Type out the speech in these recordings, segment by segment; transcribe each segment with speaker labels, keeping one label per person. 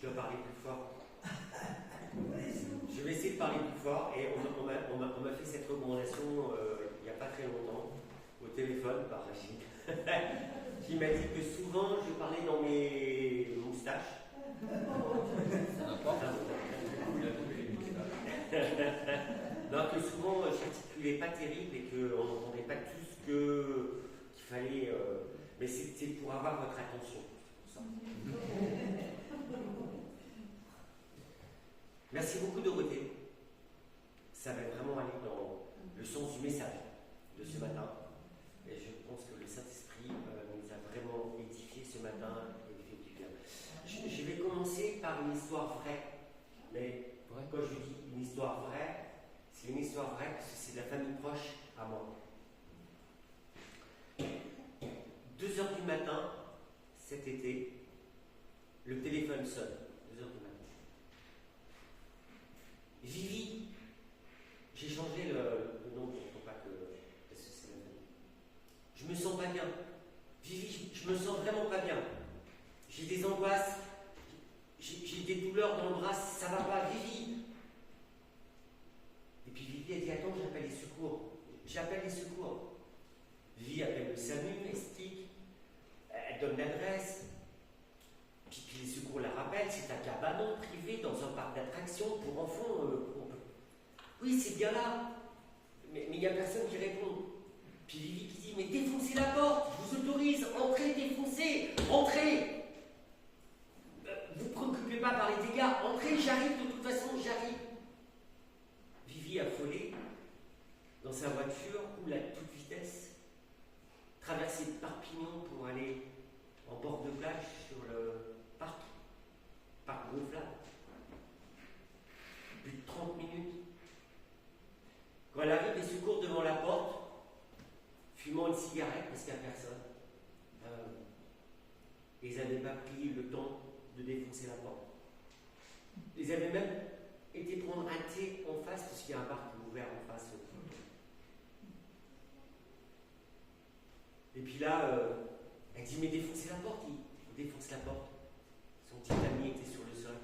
Speaker 1: Je dois parler plus fort. Je vais essayer de parler plus fort. Et on m'a fait cette recommandation il n'y a pas très longtemps, au téléphone par Rachid, qui m'a dit que souvent je parlais dans mes moustaches. Non, que souvent je n'articulais pas terrible et qu'on n'entendait pas tout ce qu'il fallait. Mais c'était pour avoir votre attention. C'est pour ça. Merci beaucoup, Dorothée. Ça va vraiment aller dans le sens du message de ce matin. Et je pense que le Saint-Esprit nous a vraiment édifiés ce matin et fait du bien. Je vais commencer par une histoire vraie. Mais quand je dis une histoire vraie, c'est une histoire vraie parce que c'est de la famille proche à moi. 2h du matin, cet été, le téléphone sonne. 2h du matin. Vivi, j'ai changé le nom pour pas que parce que c'est la famille. Je me sens pas bien. Vivi, je me sens vraiment pas bien. J'ai des angoisses, j'ai des douleurs dans le bras, ça va pas, Vivi. Et puis Vivi a dit attends, j'appelle les secours. J'appelle les secours. Vivi appelle le SAMU, explique, elle donne l'adresse. Puis les secours la rappellent, c'est un cabanon privé dans un parc d'attractions pour enfants. Oui, c'est bien là. Mais il n'y a personne qui répond. Puis Vivi qui dit mais défoncez la porte, je vous autorise, entrez, défoncez, entrez. Vous ne vous préoccupez pas par les dégâts, entrez, j'arrive, de toute façon, j'arrive. Vivi affolée, dans sa voiture, roule à toute vitesse, traverser Perpignan pour aller en bord de plage sur le parc gonflable. Plus de 30 minutes. Quand elle arrive, les secours devant la porte, fumant une cigarette parce qu'il n'y a personne. Ils n'avaient pas pris le temps de défoncer la porte. Ils avaient même été prendre un thé en face parce qu'il y a un bar ouvert en face. Et puis là, elle dit mais défoncez la porte. Il défonce la porte. Son petit ami était sur le sol.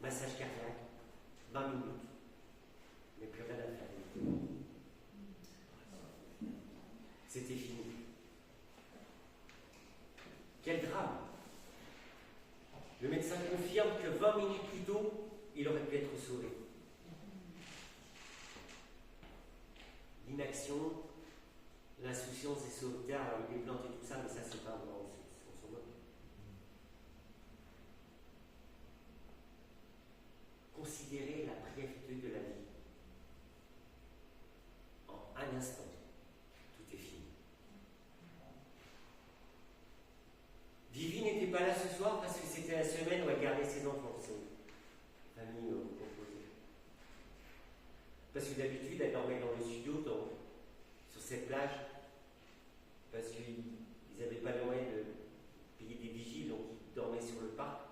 Speaker 1: Massage cardiaque. 20 minutes. Mais plus rien à faire. C'était fini. Quel drame! Le médecin confirme que 20 minutes plus tôt, il aurait pu être sauvé. L'inaction, l'insouciance des sauveteurs, les plantes et tout ça, mais ça c'est pas vraiment son mot. Considérez la brièveté de la vie. En un instant, tout est fini. Vivi n'était pas là ce soir parce que c'était la semaine où elle gardait ses enfants, ses familles composées. Parce que d'habitude, elle dormait dans le studio, sur cette plage, parce qu'ils n'avaient pas le moyen de payer des vigiles, donc ils dormaient sur le parc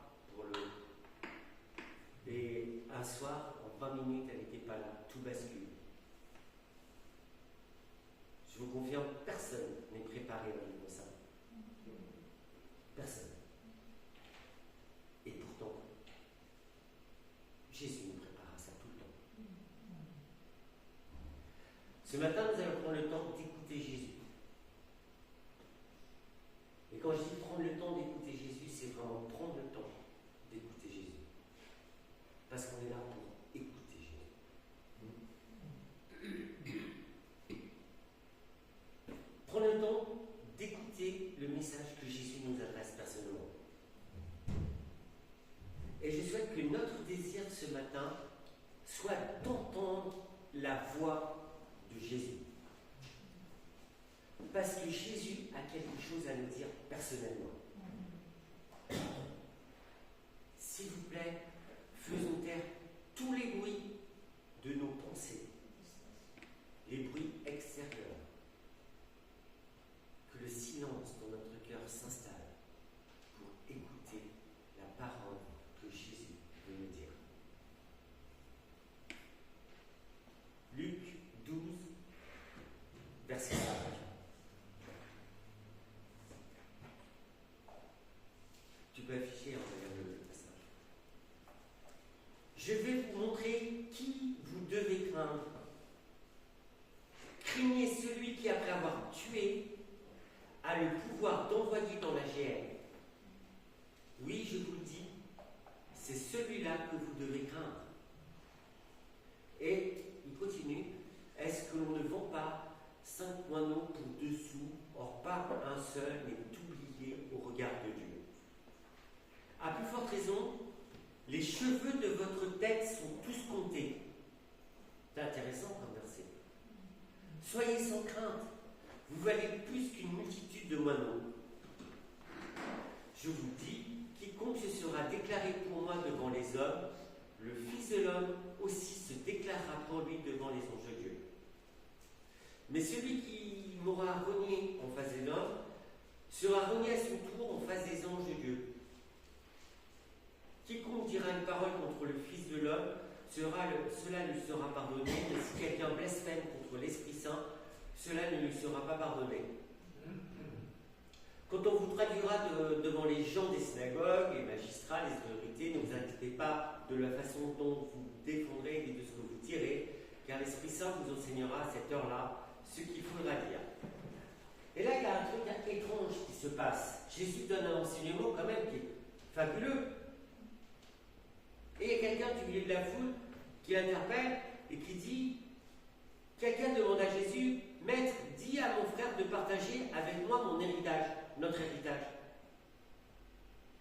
Speaker 1: Et un soir, en 20 minutes, elle n'était pas là, tout bascule. Je vous confirme, personne n'est préparé à vivre ça. Personne. Et pourtant, Jésus nous prépare à ça tout le temps. Ce matin, nous allons prendre le temps d'écouter Jésus. Et quand je dis prendre le temps d'écouter Jésus, c'est vraiment prendre le temps d'écouter Jésus. Parce qu'on est là pour écouter Jésus. Prendre le temps d'écouter le message que Jésus nous adresse personnellement. Et je souhaite que notre désir ce matin soit d'entendre la voix de Jésus. Parce que Jésus a quelque chose à nous dire personnellement. S'il vous plaît, faisons taire tous les bruits de nos pensées, les bruits extérieurs. Que le silence dans notre cœur s'installe pour écouter la parole que Jésus veut nous dire. Luc 12, verset 5. Tu peux afficher le passage. je vais vous montrer qui vous devez craindre. Craignez celui qui, après avoir tué, a le pouvoir d'envoyer dans la géhenne. Oui, je vous le dis, c'est celui-là que vous devez craindre. Et il continue, est-ce que l'on ne vend pas 5 moineaux pour 2 sous, or pas un seul n'est oublié au regard de Dieu? À plus forte raison, les cheveux de votre tête sont tous comptés. C'est intéressant comme verset. Soyez sans crainte, vous valez plus qu'une multitude de moineaux. Je vous dis, quiconque se sera déclaré pour moi devant les hommes, le Fils de l'homme aussi se déclarera pour lui devant les anges de Dieu. Mais celui qui m'aura renié en face des hommes sera renié à son tour en face des anges de Dieu. Quiconque dira une parole contre le Fils de l'homme, cela lui sera pardonné, mais si quelqu'un blasphème contre l'Esprit Saint, cela ne lui sera pas pardonné. Quand on vous traduira devant les gens des synagogues, les magistrats, les autorités, ne vous inquiétez pas de la façon dont vous défendrez et de ce que vous direz, car l'Esprit Saint vous enseignera à cette heure-là ce qu'il faudra dire. Et là, il y a un truc étrange qui se passe. Jésus donne un enseignement quand même qui est fabuleux. Et il y a quelqu'un du milieu de la foule qui l'interpelle et qui dit, quelqu'un demande à Jésus, Maître, dis à mon frère de partager avec moi mon héritage, notre héritage.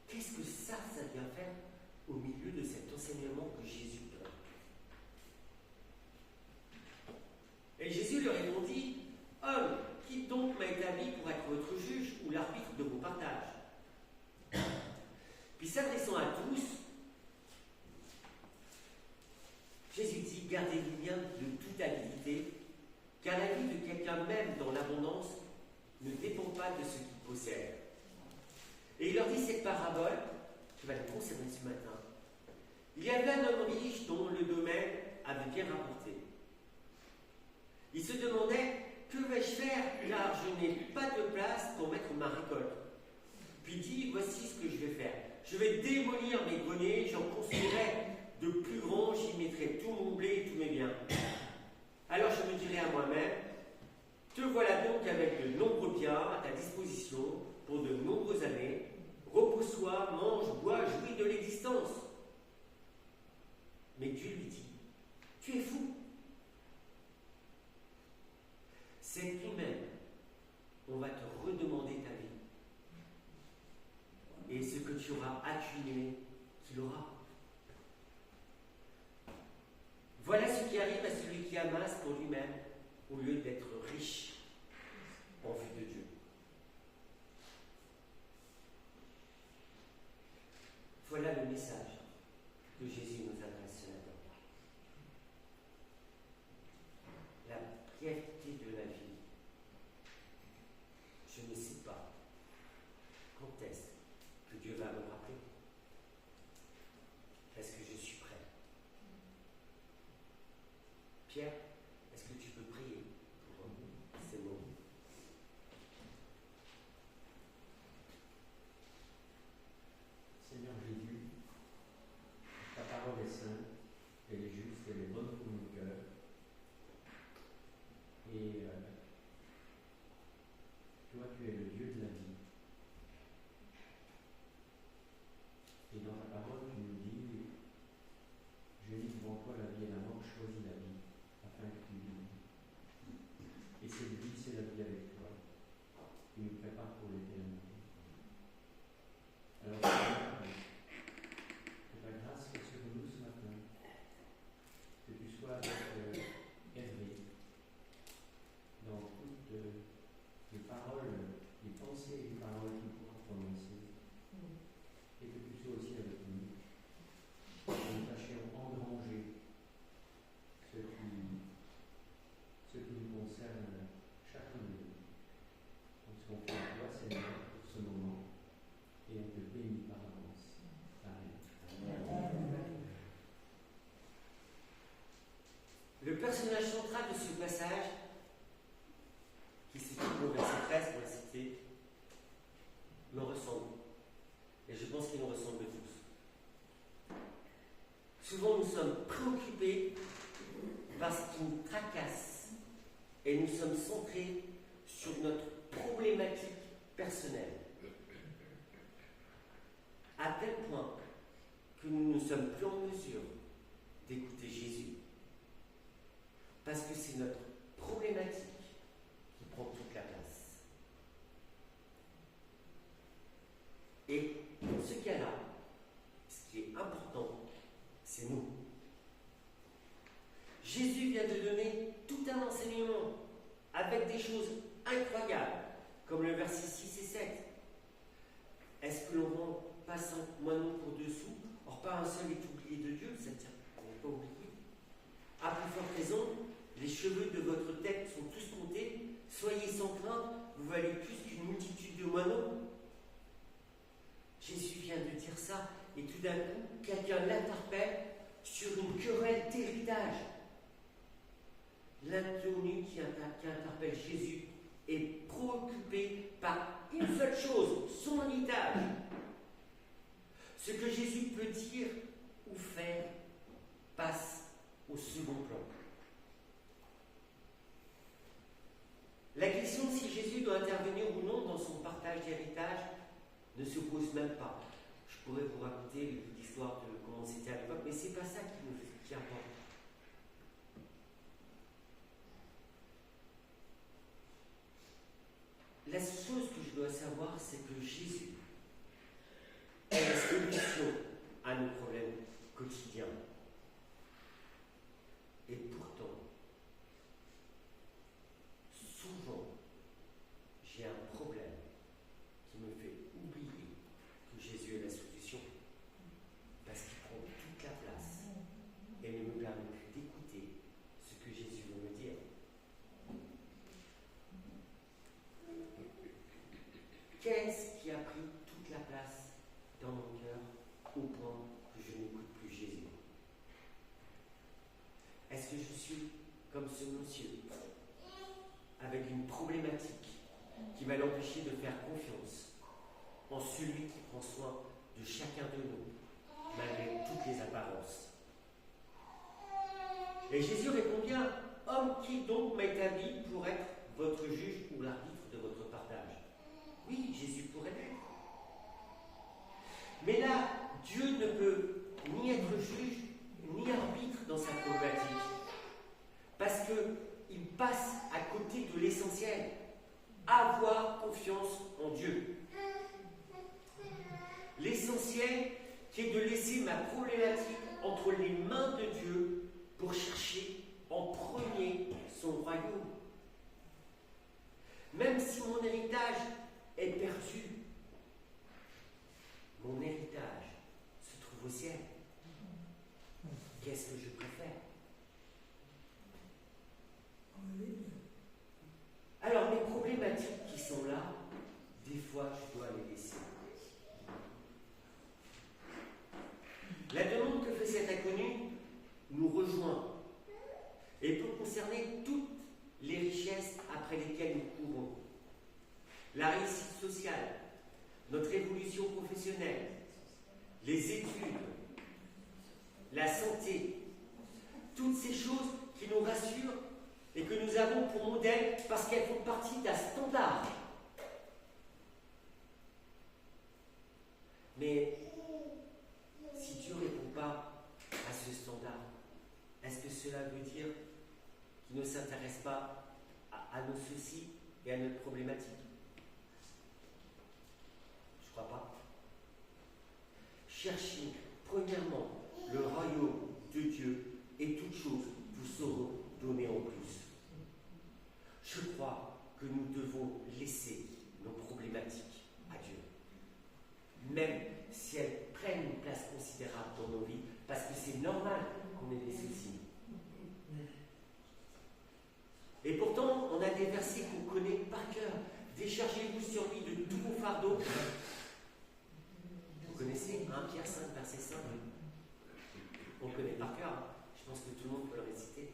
Speaker 1: Qu'est-ce que ça vient faire au milieu de cet enseignement que Jésus donne? Et Jésus lui répondit, Homme, qui donc m'a établi pour être votre juge ou l'arbitre de vos partages? Puis s'adressant à tous, Jésus dit, gardez-vous bien de toute habileté, car la vie de quelqu'un même dans l'abondance ne dépend pas de ce qu'il possède. Et il leur dit cette parabole, qui va nous concerner ce matin. Il y avait un homme riche dont le domaine avait bien rapporté. Il se demandait, que vais-je faire, car je n'ai pas de place pour mettre ma récolte. Puis dit, voici ce que je vais faire. Je vais démolir mes greniers, j'en construirai de plus grands, j'y mettrai tout mon blé et tous mes biens. Alors je me dirai à moi-même, te voilà donc avec de nombreux biens à ta disposition pour de nombreuses années. Repose-toi, mange, bois, jouis de l'existence. Mais Dieu lui dit, tu es fou. Cette nuit même, on va te redemander ta vie. Et ce que tu auras accumulé, tu l'auras. Voilà ce qui arrive à celui qui amasse pour lui-même au lieu d'être riche en vue de Dieu. Voilà le message que Jésus nous adresse ce matin. La piété de la vie. Je ne sais pas quand est-ce que Dieu va me rappeler. Est-ce que je suis prêt? Pierre, est-ce que tu peux prier pour ces mots?
Speaker 2: Seigneur Jésus, ta parole est sainte, elle est juste, elle est bonne pour nos cœurs. Et toi, tu es le Dieu de la vie. Et dans ta parole, tu nous dis, je lis devant toi la vie et la mort, choisis la vie, afin que tu vives. Et cette vie, c'est la vie avec toi, qui nous prépare pour l'éternité. Alors, Seigneur, que ta grâce soit sur nous ce matin, que tu sois avec Hervé dans toutes les paroles, les pensées et les paroles qu'il pourra prononcer, et que tu sois aussi avec nous.
Speaker 1: préoccupés par ce qui nous tracasse et nous sommes centrés sur notre problématique personnelle. À tel point que nous ne sommes plus en mesure d'écouter Jésus. Parce que c'est notre problématique qui prend toute la place. Et dans ce cas-là, ce qui est important, c'est nous. Jésus vient de donner tout un enseignement avec des choses incroyables, comme le verset 6 et 7. Est-ce que l'on rend pas 5 moineaux pour 2 sous? Or, pas un seul est oublié de Dieu, c'est-à-dire qu'on n'est pas oublié. À plus forte raison, les cheveux de votre tête sont tous comptés. Soyez sans crainte, vous valez plus qu'une multitude de moineaux. Jésus vient de dire ça, et tout d'un coup, quelqu'un l'interpelle sur une querelle d'héritage. L'inconnu qui interpelle Jésus est préoccupé par une seule chose, son héritage. Ce que Jésus peut dire ou faire passe au second plan. La question de si Jésus doit intervenir ou non dans son partage d'héritage ne se pose même pas. Je pourrais vous raconter l'histoire de comment c'était à l'époque, mais c'est pas ça qui importe. La chose que je dois savoir, c'est que Jésus est la solution à nos problèmes quotidiens. Et pourtant, souvent, j'ai un problème qui me fait oublier que Jésus est la solution, parce qu'il prend toute la place et ne me permet plus d'écouter ce que Jésus veut me dire. Qu'est-ce qui a pris toute la place dans mon cœur au point que je n'écoute plus Jésus? Est-ce que je suis comme ce monsieur, avec une problématique qui va l'empêcher de faire confiance en celui qui prend soin de chacun de nous, malgré toutes les apparences? Et Jésus répond bien: homme, qui donc m'a établi pour être votre juge ou l'arbitre de votre partage? Oui, Jésus pourrait l'être. Mais là, Dieu ne peut ni être juge, ni arbitre dans sa problématique. Parce qu'il passe à côté de l'essentiel. Avoir confiance en Dieu. L'essentiel qui est de laisser ma problématique entre les mains de Dieu pour chercher en premier son royaume. Même si mon héritage est perdu, mon héritage se trouve au ciel. Qu'est-ce que je préfère? Alors, mes problématiques qui sont là, des fois, je dois les laisser. La demande que fait cet inconnu nous rejoint et peut concerner toutes les richesses après lesquelles nous courons. La réussite sociale, notre évolution professionnelle, les études, la santé, toutes ces choses qui nous rassurent et que nous avons pour modèle parce qu'elles font partie d'un standard. Mais si Dieu ne répond pas à ce standard, est-ce que cela veut dire qu'il ne s'intéresse pas à nos soucis et à notre problématique? Je ne crois pas. Cherchez premièrement le royaume de Dieu et toutes choses vous seront données en plus. Je crois que nous devons laisser nos problématiques à Dieu, même si elles prennent une place considérable dans nos vies, parce que c'est normal qu'on ait des soucis. Et pourtant, on a des versets qu'on connaît par cœur. Déchargez-vous sur lui de tous vos fardeaux. Vous connaissez 1 Pierre 5, verset 5? On le connaît par cœur. Je pense que tout le monde peut le réciter.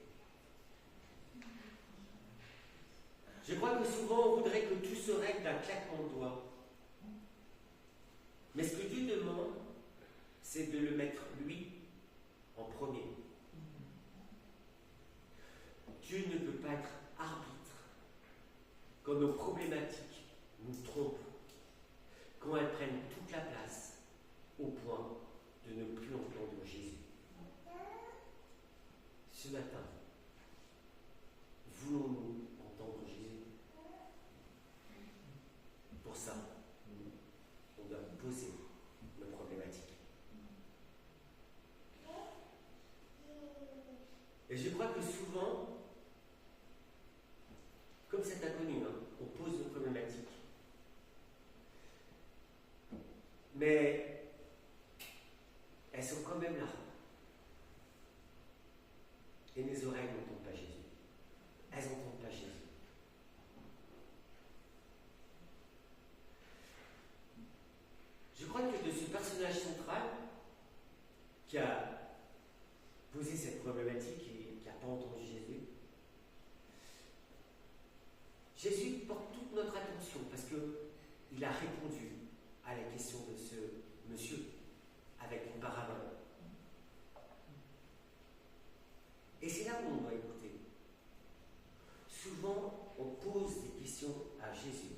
Speaker 1: Je crois que souvent on voudrait que tout se règle d'un claquement de doigts. Mais ce que Dieu demande, c'est de le mettre lui en premier. quand nos problématiques nous trompent, quand elles prennent toute la place, au point de ne plus entendre Jésus. Ce matin, voulons-nous entendre Jésus? Pour ça, on doit poser nos problématiques. Et je crois que souvent, comme c'est inconnu, on pose nos problématiques. Mais elles sont quand même là. Et mes oreilles n'entendent pas Jésus. Elles n'entendent pas Jésus. Je crois que de ce personnage central qui a posé cette problématique et qui n'a pas entendu Jésus, Jésus porte toute notre attention parce qu'il a répondu à la question de ce monsieur avec une parabole. Et c'est là où on doit écouter. Souvent, on pose des questions à Jésus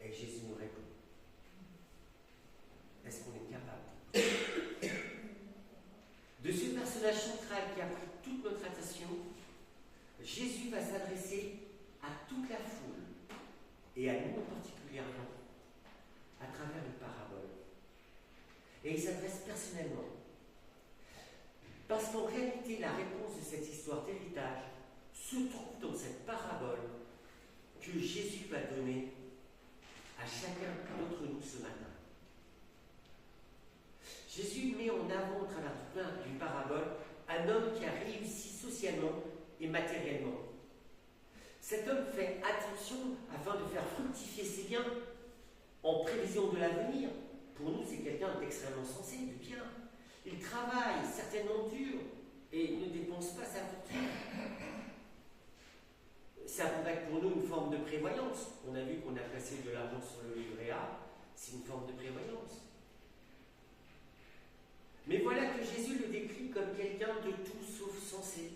Speaker 1: et Jésus nous répond. Est-ce qu'on est capable de ce personnage central qui a pris toute notre attention? Jésus va s'adresser à toute la foule et à nous particulièrement à travers une parabole. Et il s'adresse personnellement. Parce qu'en réalité, la réponse de cette histoire d'héritage se trouve dans cette parabole que Jésus va donner à chacun d'entre nous ce matin. Jésus met en avant, au travers d'une parabole, un homme qui a réussi socialement et matériellement. Cet homme fait attention afin de faire fructifier ses biens en prévision de l'avenir. Pour nous, c'est quelqu'un d'extrêmement sensé, de bien. Il travaille, certainement dur, et ne dépense pas sa fortune. Ça pourrait être pour nous une forme de prévoyance. On a vu qu'on a placé de l'argent sur le livret A, c'est une forme de prévoyance. Mais voilà que Jésus le décrit comme quelqu'un de tout sauf sensé.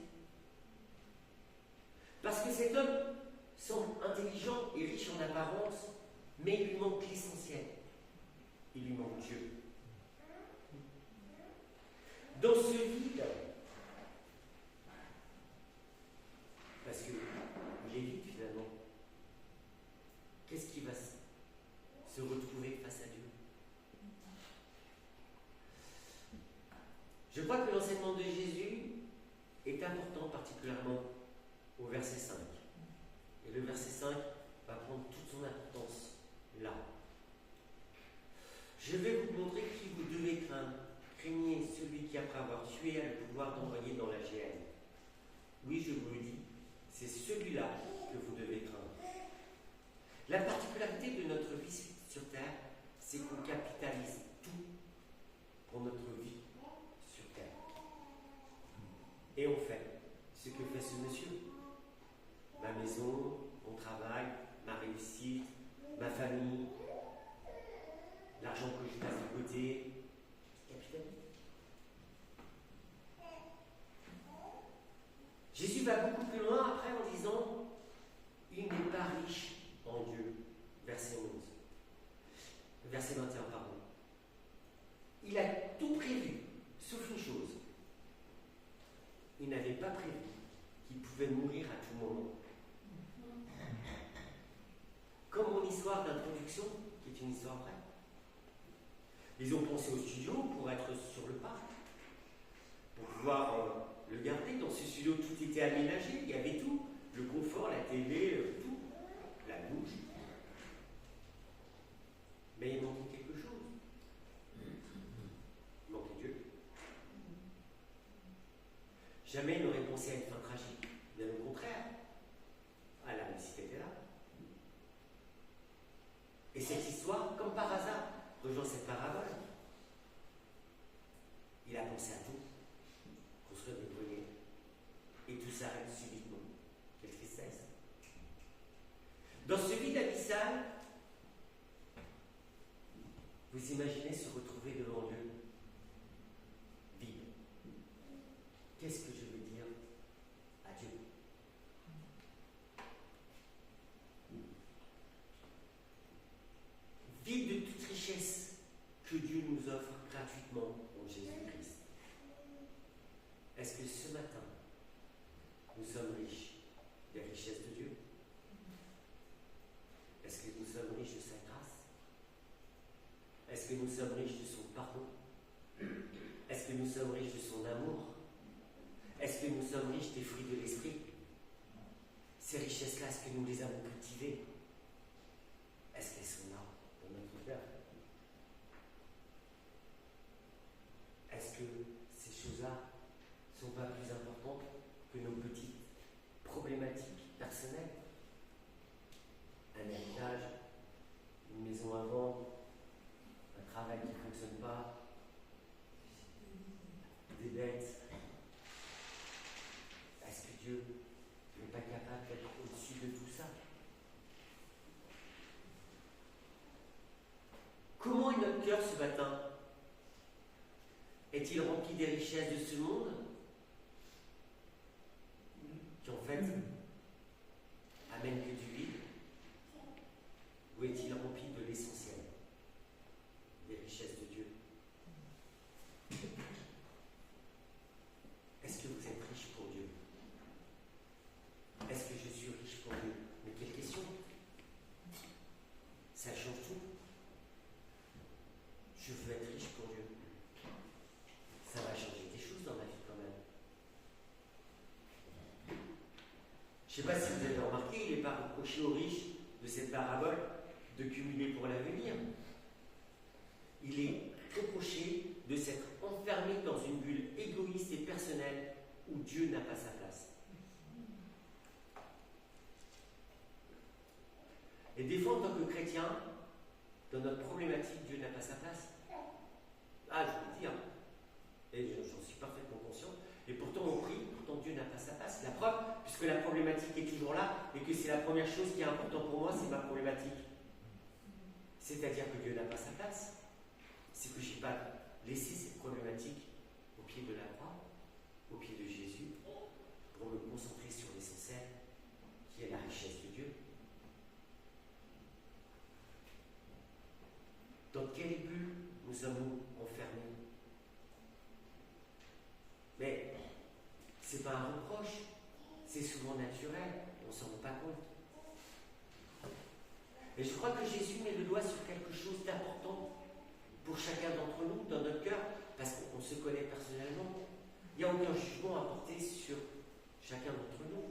Speaker 1: Parce que cet homme semble intelligent et riche en apparence, mais il lui manque l'essentiel. Il lui manque Dieu. Dans ce vide, parce qu'il est vide finalement, qu'est-ce qui va se retrouver face à Dieu? Je crois que l'enseignement de Jésus est important, particulièrement au verset 5. Et le verset 5 va prendre toute son importance là. Je vais vous montrer qui vous devez craindre. Craignez celui qui, après avoir tué, a le pouvoir d'envoyer dans la géhenne. Oui, je vous le dis, c'est celui-là que vous devez craindre. La particularité de notre vie sur Terre, c'est qu'on capitalise tout pour notre vie sur Terre. Et on fait ce que fait ce monsieur. Ma maison, mon travail, ma réussite, ma famille, l'argent que je passe de côté, capitalise. Jésus va beaucoup plus loin après en disant « Il n'est pas riche en Dieu », verset 11. Verset 21, pardon. Il a tout prévu, sauf une chose. Il n'avait pas prévu qu'il pouvait mourir à tout moment. Comme mon histoire d'introduction, qui est une histoire vraie. Ils ont pensé au studio pour être sur le parc, pour pouvoir le garder. Dans ce studio, tout était aménagé, il y avait tout. Le confort, la télé, tout. La douche. Mais il manquait quelque chose. Il manquait Dieu. Jamais il n'aurait pensé à une fin tragique. Bien au contraire. Ah, la réussite était là. Et cette histoire, comme par hasard, rejoint cette parabole. Il a pensé à tout. Construire des greniers. Et tout s'arrête subitement. Quelle tristesse. Dans ce vide abyssal, vous imaginez se retrouver devant Dieu vide. Qu'est-ce que je veux dire à Dieu? ce matin, nous sommes riches des richesses de Dieu? Est-ce que nous sommes riches de sa grâce? Est-ce que nous sommes riches de son pardon? Est-ce que nous sommes riches de son amour? Est-ce que nous sommes riches des fruits de l'esprit? Ces richesses-là, est-ce que nous les avons cultivées? Est-ce qu'elles sont là dans notre cœur? Est-ce que ces choses-là ne sont pas plus importantes que nos petites problématiques personnelles? Un héritage, une maison à vendre, un travail qui ne fonctionne pas, des dettes. Est-ce que Dieu n'est pas capable d'être au-dessus de tout ça? Comment est notre cœur ce matin? Est-il rempli des richesses de ce monde qui en fait amènent que du vide? Ou est-il rempli de l'essentiel, des richesses de Dieu? Est-ce que vous êtes riche pour Dieu? Est-ce que je suis riche pour Dieu? Mais quelle question! Ça change tout. Je veux être riche pour Dieu. Ça va changer des choses dans ma vie quand même. Je ne sais pas si vous avez remarqué, il n'est pas reproché aux riches de cette parabole de cumuler pour l'avenir. Il est reproché de s'être enfermé dans une bulle égoïste et personnelle où Dieu n'a pas sa place. Et des fois, en tant que chrétien, dans notre problématique, Dieu n'a pas sa place. Ah, je peux le dire. Et j'en suis parfaitement conscient. Et pourtant, on prie, pourtant Dieu n'a pas sa place. La preuve, puisque la problématique est toujours là, et que c'est la première chose qui est importante pour moi, c'est ma problématique. C'est-à-dire que Dieu n'a pas sa place. C'est que je n'ai pas laissé cette problématique au pied de la croix, au pied de Jésus, pour me concentrer sur l'essentiel, qui est la richesse de Dieu. Dans quelle bulle nous sommes-nous enfermés? Mais ce n'est pas un reproche, c'est souvent naturel, on ne s'en rend pas compte. Et je crois que Jésus met le doigt sur quelque chose d'important pour chacun d'entre nous, dans notre cœur, parce qu'on se connaît personnellement. Il n'y a aucun jugement à porter sur chacun d'entre nous.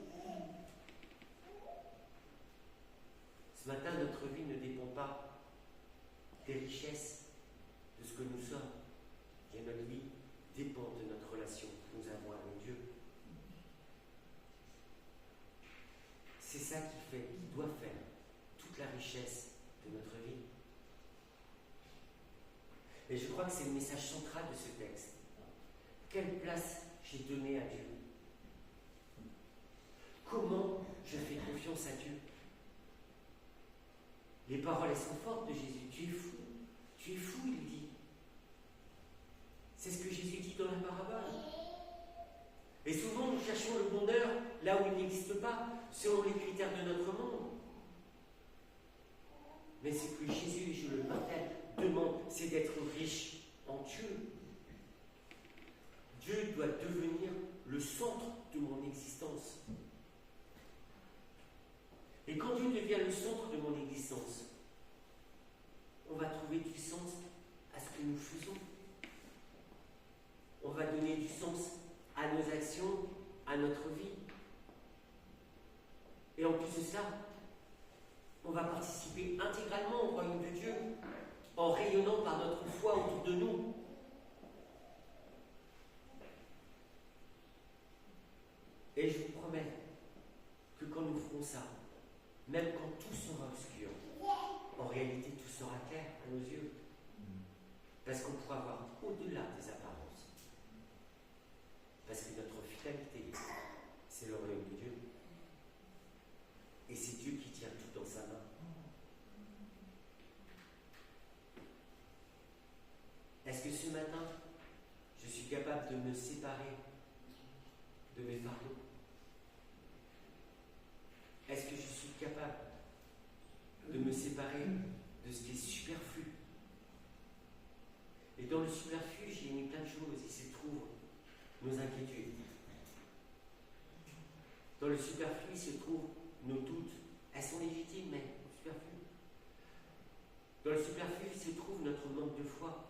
Speaker 1: Ce matin, notre vie ne dépend pas des richesses, de ce que nous sommes. Et notre vie dépend de notre relation que nous avons avec Dieu. C'est ça qui doit faire toute la richesse de notre vie. Et je crois que c'est le message central de ce texte. Quelle place j'ai donnée à Dieu? Comment je fais confiance à Dieu? Les paroles, elles sont fortes de Jésus. Tu es fou. Tu es fou, il dit. C'est ce que Jésus dit dans la parabole. Et souvent, nous cherchons le bonheur là où il n'existe pas, selon les critères de notre monde. Mais ce que Jésus, et je le martèle, demande, c'est d'être riche en Dieu. Dieu doit devenir le centre de mon existence. Et quand Dieu devient le centre de mon existence, on va trouver du sens à ce que nous faisons. On va donner du sens à nos actions, à notre vie. Et en plus de ça, on va participer intégralement au royaume de Dieu, en rayonnant par notre foi autour de nous. Et je vous promets que quand nous ferons ça, même quand tout sera obscur, en réalité tout sera clair à nos yeux. Parce qu'on pourra voir au-delà des apparences. Parce que notre finalité, c'est le royaume de Dieu. Et c'est Dieu qui tient tout dans sa main. Est-ce que ce matin, je suis capable de me séparer de mes fardeaux? Est-ce que je suis capable de me séparer de ce qui est superflu? Et dans le superflu, j'ai mis plein de choses. Il se trouve nos inquiétudes, Dans le superflu se trouvent nos doutes. Elles sont légitimes, mais superflues. Dans le superflu se trouve notre manque de foi.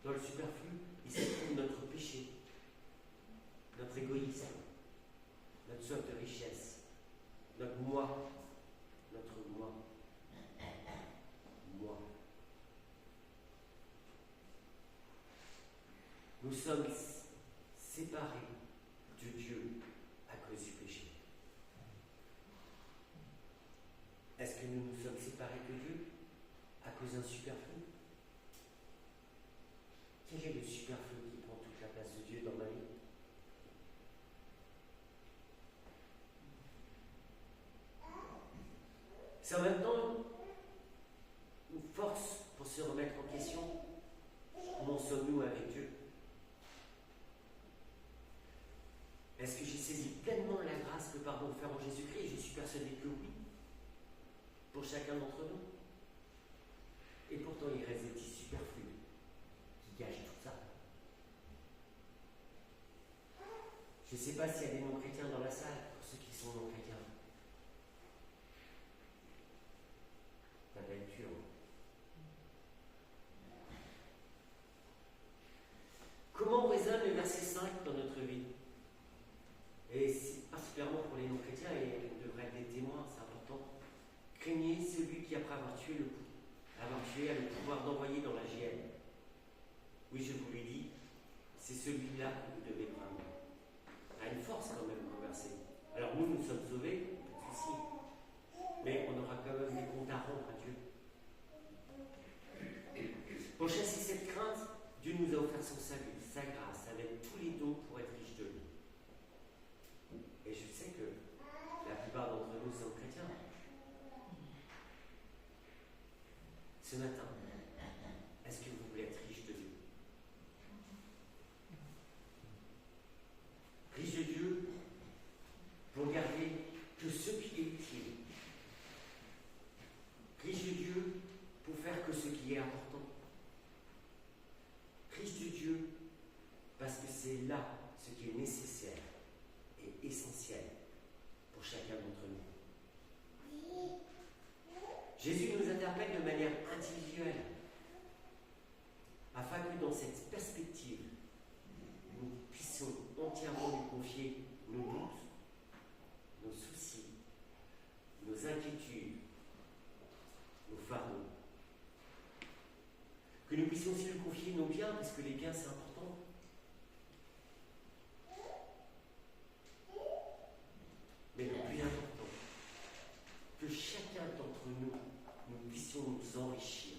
Speaker 1: Dans le superflu, il se trouve notre péché, notre égoïsme, notre soif de richesse, notre moi, notre moi. Moi. Nous sommes séparés de Dieu à cause du péché. Est-ce que nous nous sommes séparés de Dieu à cause d'un superflu? Quel est le superflu qui prend toute la place de Dieu dans ma vie? C'est en même temps une force pour se remettre en question. Comment sommes-nous avec Dieu? Est-ce que j'ai saisi pleinement la grâce que pardon offert en Jésus-Christ? Je suis persuadé que oui, pour chacun d'entre nous. Et pourtant, il reste des petits superflus qui gâchent tout ça. Je ne sais pas s'il y a des non-chrétiens dans la salle, pour ceux qui sont non-chrétiens. Ça va être dur. Comment résonne le verset 5 dans notre vie? Et c'est particulièrement pour les non-chrétiens, et on devrait être des témoins, c'est important. Craignez celui qui, après avoir tué, a le pouvoir d'envoyer dans la géhenne. Oui, je vous l'ai dit, c'est celui-là que vous devez craindre. Il a une force quand même, le verset. Alors nous sommes sauvés, pas de souci. Mais on aura quand même des comptes à rendre à Dieu. Pour chasser cette crainte, Dieu nous a offert son salut, sa grâce, avec tous les dons pour être riches de lui. Et je sais que la plupart d'entre nous sont chrétiens. Ce matin, est-ce que vous voulez être riche de Dieu? Riche de Dieu pour garder que ce qui est utile. Riche de Dieu pour faire que ce qui est important. Riche de Dieu parce que c'est là ce qui est nécessaire et essentiel pour chacun d'entre nous. Jésus nous interpelle de manière individuelle afin que dans cette perspective, nous puissions entièrement lui confier nos doutes, nos soucis, nos inquiétudes, nos fardeaux. Que nous puissions aussi lui confier nos biens, parce que les biens c'est important. Mais le plus important, que chacun d'entre nous, nous puissions nous enrichir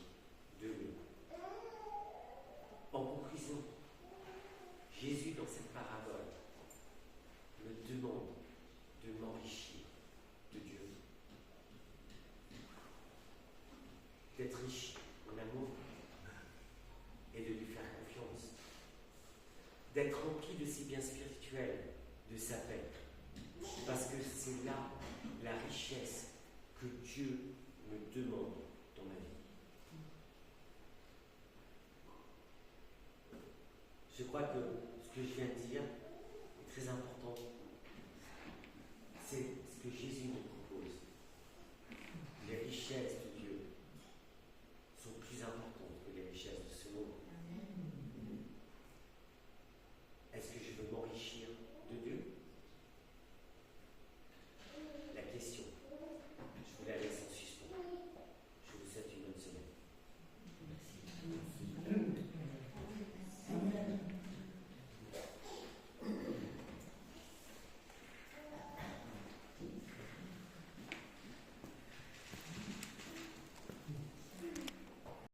Speaker 1: de lui. En conclusion, Jésus, dans cette parabole, me demande de m'enrichir de Dieu. D'être riche en amour et de lui faire confiance. D'être rempli de ses biens spirituels, de sa paix. Parce que c'est là la richesse que Dieu me demande dans ma vie. Je crois que ce que je viens de dire est très important. C'est ce que Jésus nous